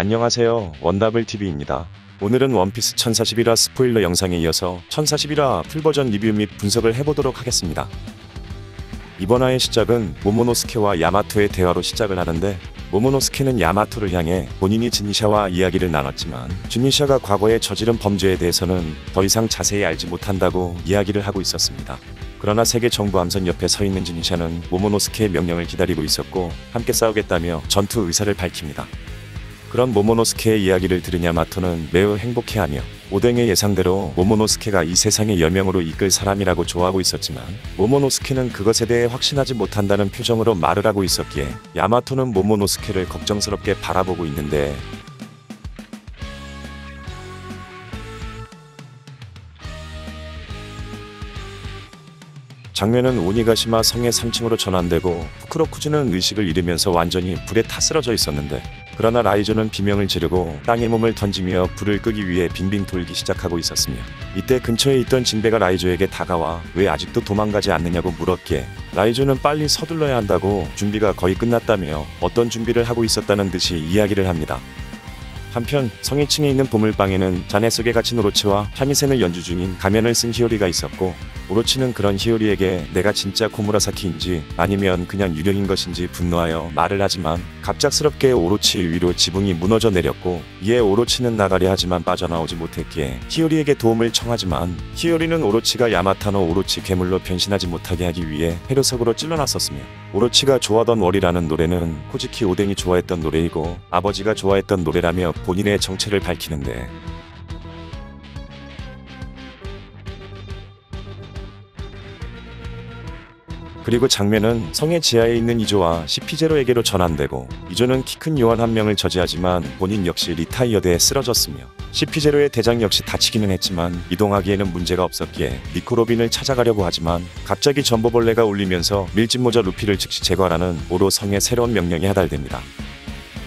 안녕하세요, 원더블TV입니다. 오늘은 원피스 1041화 스포일러 영상에 이어서 1041화 풀버전 리뷰 및 분석을 해보도록 하겠습니다. 이번 화의 시작은 모모노스케와 야마토의 대화로 시작을 하는데, 모모노스케는 야마토를 향해 본인이 주니샤와 이야기를 나눴지만 주니샤가 과거에 저지른 범죄에 대해서는 더 이상 자세히 알지 못한다고 이야기를 하고 있었습니다. 그러나 세계 정부 함선 옆에 서 있는 주니샤는 모모노스케의 명령을 기다리고 있었고 함께 싸우겠다며 전투 의사를 밝힙니다. 그런 모모노스케의 이야기를 들은 야마토는 매우 행복해하며 오뎅의 예상대로 모모노스케가 이 세상의 여명으로 이끌 사람이라고 좋아하고 있었지만, 모모노스케는 그것에 대해 확신하지 못한다는 표정으로 말을 하고 있었기에 야마토는 모모노스케를 걱정스럽게 바라보고 있는데, 장면은 오니가시마 성의 3층으로 전환되고 후크로쿠즈는 의식을 잃으면서 완전히 불에 타 쓰러져 있었는데, 그러나 라이조는 비명을 지르고 땅에 몸을 던지며 불을 끄기 위해 빙빙 돌기 시작하고 있었으며, 이때 근처에 있던 진베가 라이조에게 다가와 왜 아직도 도망가지 않느냐고 물었기에 라이조는 빨리 서둘러야 한다고 준비가 거의 끝났다며 어떤 준비를 하고 있었다는 듯이 이야기를 합니다. 한편 성 2층에 있는 보물방에는 잔해 속에 갇힌 오로치와 샤미센을 연주 중인 가면을 쓴 히오리가 있었고, 오로치는 그런 히오리에게 내가 진짜 코무라사키인지 아니면 그냥 유령인 것인지 분노하여 말을 하지만, 갑작스럽게 오로치 위로 지붕이 무너져 내렸고, 이에 오로치는 나가려 하지만 빠져나오지 못했기에 히오리에게 도움을 청하지만, 히오리는 오로치가 야마타노 오로치 괴물로 변신하지 못하게 하기 위해 회로석으로 찔러놨었으며, 오로치가 좋아하던 월이라는 노래는 코지키 오뎅이 좋아했던 노래이고 아버지가 좋아했던 노래라며 본인의 정체를 밝히는데, 그리고 장면은 성의 지하에 있는 이조와 CP0에게로 전환되고, 이조는 키 큰 요원 한 명을 저지하지만 본인 역시 리타이어드에 쓰러졌으며, CP0의 대장 역시 다치기는 했지만 이동하기에는 문제가 없었기에 니코 로빈을 찾아가려고 하지만, 갑자기 전보벌레가 울리면서 밀짚모자 루피를 즉시 제거하라는 오로 성의 새로운 명령이 하달됩니다.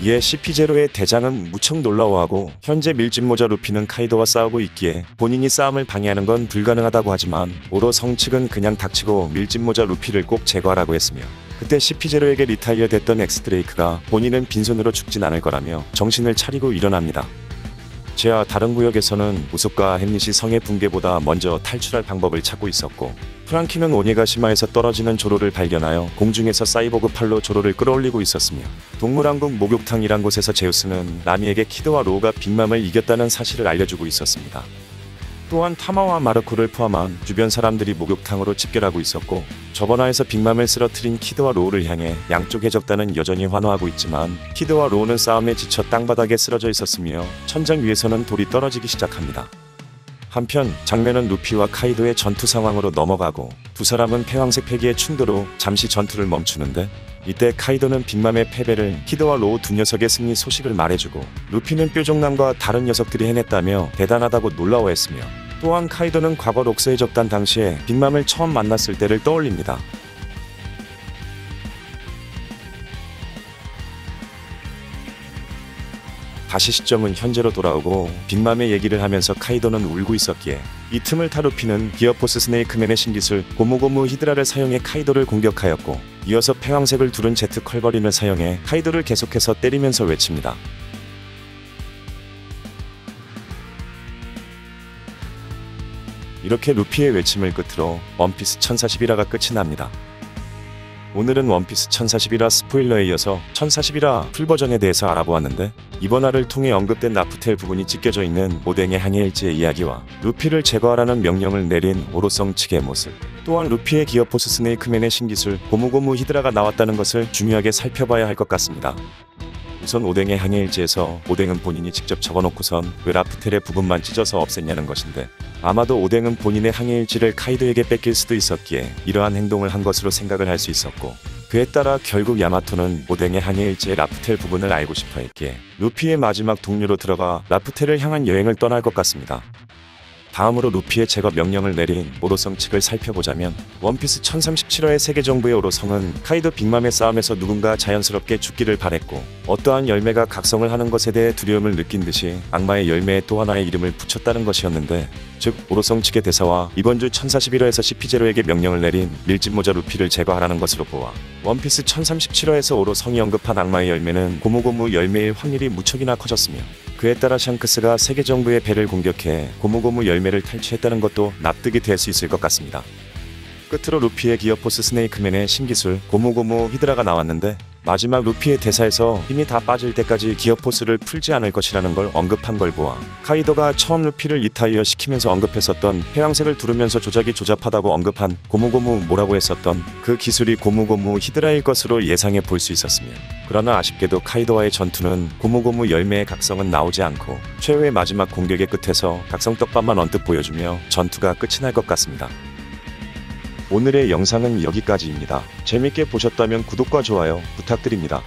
이에 CP0의 대장은 무척 놀라워하고, 현재 밀짚모자 루피는 카이도와 싸우고 있기에 본인이 싸움을 방해하는 건 불가능하다고 하지만, 오로 성 측은 그냥 닥치고 밀짚모자 루피를 꼭 제거하라고 했으며, 그때 CP0에게 리타이어 됐던 엑스드레이크가 본인은 빈손으로 죽진 않을 거라며 정신을 차리고 일어납니다. 제와 다른 구역에서는 우속과 햄릿이 성의 붕괴보다 먼저 탈출할 방법을 찾고 있었고, 프랑키는 오니가시마에서 떨어지는 조로를 발견하여 공중에서 사이보그 팔로 조로를 끌어올리고 있었으며, 동물왕국 목욕탕이란 곳에서 제우스는 라미에게 키드와 로우가 빅맘을 이겼다는 사실을 알려주고 있었습니다. 또한 타마와 마르코를 포함한 주변 사람들이 목욕탕으로 집결하고 있었고, 저번 화에서 빅맘을 쓰러뜨린 키드와 로우를 향해 양쪽 해적단은 여전히 환호하고 있지만, 키드와 로우는 싸움에 지쳐 땅바닥에 쓰러져 있었으며 천장 위에서는 돌이 떨어지기 시작합니다. 한편 장면은 루피와 카이도의 전투 상황으로 넘어가고, 두 사람은 패왕색 폐기의 충돌로 잠시 전투를 멈추는데, 이때 카이도는 빅맘의 패배를 키드와 로우 두 녀석의 승리 소식을 말해주고, 루피는 뾰족남과 다른 녀석들이 해냈다며 대단하다고 놀라워했으며, 또한 카이도는 과거 록스의 적단 당시에 빅맘을 처음 만났을 때를 떠올립니다. 다시 시점은 현재로 돌아오고 빅맘의 얘기를 하면서 카이도는 울고 있었기에, 이 틈을 타 루피는 기어포스 스네이크맨의 신기술 고무고무 히드라를 사용해 카이도를 공격하였고, 이어서 패왕색을 두른 제트 컬버린을 사용해 카이도를 계속해서 때리면서 외칩니다. 이렇게 루피의 외침을 끝으로 원피스 1041화가 끝이 납니다. 오늘은 원피스 1041화 스포일러에 이어서 1041화 풀버전에 대해서 알아보았는데, 이번 화를 통해 언급된 라프텔 부분이 찢겨져 있는 오뎅의 항해일지의 이야기와 루피를 제거하라는 명령을 내린 오로성 측의 모습, 또한 루피의 기어포스 스네이크맨의 신기술 고무고무 히드라가 나왔다는 것을 중요하게 살펴봐야 할 것 같습니다. 우선 오뎅의 항해일지에서 오뎅은 본인이 직접 적어놓고선 왜 라프텔의 부분만 찢어서 없앴냐는 것인데, 아마도 오뎅은 본인의 항해일지를 카이도에게 뺏길 수도 있었기에 이러한 행동을 한 것으로 생각을 할 수 있었고, 그에 따라 결국 야마토는 오뎅의 항해일지의 라프텔 부분을 알고 싶어 했기에 루피의 마지막 동료로 들어가 라프텔을 향한 여행을 떠날 것 같습니다. 다음으로 루피의 제거 명령을 내린 오로성 측을 살펴보자면 원피스 1037화의 세계정부의 오로성은 카이도 빅맘의 싸움에서 누군가 자연스럽게 죽기를 바랬고 어떠한 열매가 각성을 하는 것에 대해 두려움을 느낀 듯이 악마의 열매에 또 하나의 이름을 붙였다는 것이었는데, 즉 오로성 측의 대사와 이번 주 1041화에서 CP0에게 명령을 내린 밀짚모자 루피를 제거하라는 것으로 보아 원피스 1037화에서 오로성이 언급한 악마의 열매는 고무고무 열매일 확률이 무척이나 커졌으며, 그에 따라 샹크스가 세계정부의 배를 공격해 고무고무 열매를 탈취했다는 것도 납득이 될 수 있을 것 같습니다. 끝으로 루피의 기어포스 스네이크맨의 신기술 고무고무 히드라가 나왔는데, 마지막 루피의 대사에서 힘이 다 빠질 때까지 기어포스를 풀지 않을 것이라는 걸 언급한 걸 보아 카이도가 처음 루피를 리타이어 시키면서 언급했었던 해양색을 두르면서 조작이 조잡하다고 언급한 고무고무 뭐라고 했었던 그 기술이 고무고무 히드라일 것으로 예상해 볼 수 있었으며, 그러나 아쉽게도 카이도와의 전투는 고무고무 열매의 각성은 나오지 않고 최후의 마지막 공격의 끝에서 각성 떡밥만 언뜻 보여주며 전투가 끝이 날 것 같습니다. 오늘의 영상은 여기까지입니다. 재밌게 보셨다면 구독과 좋아요 부탁드립니다.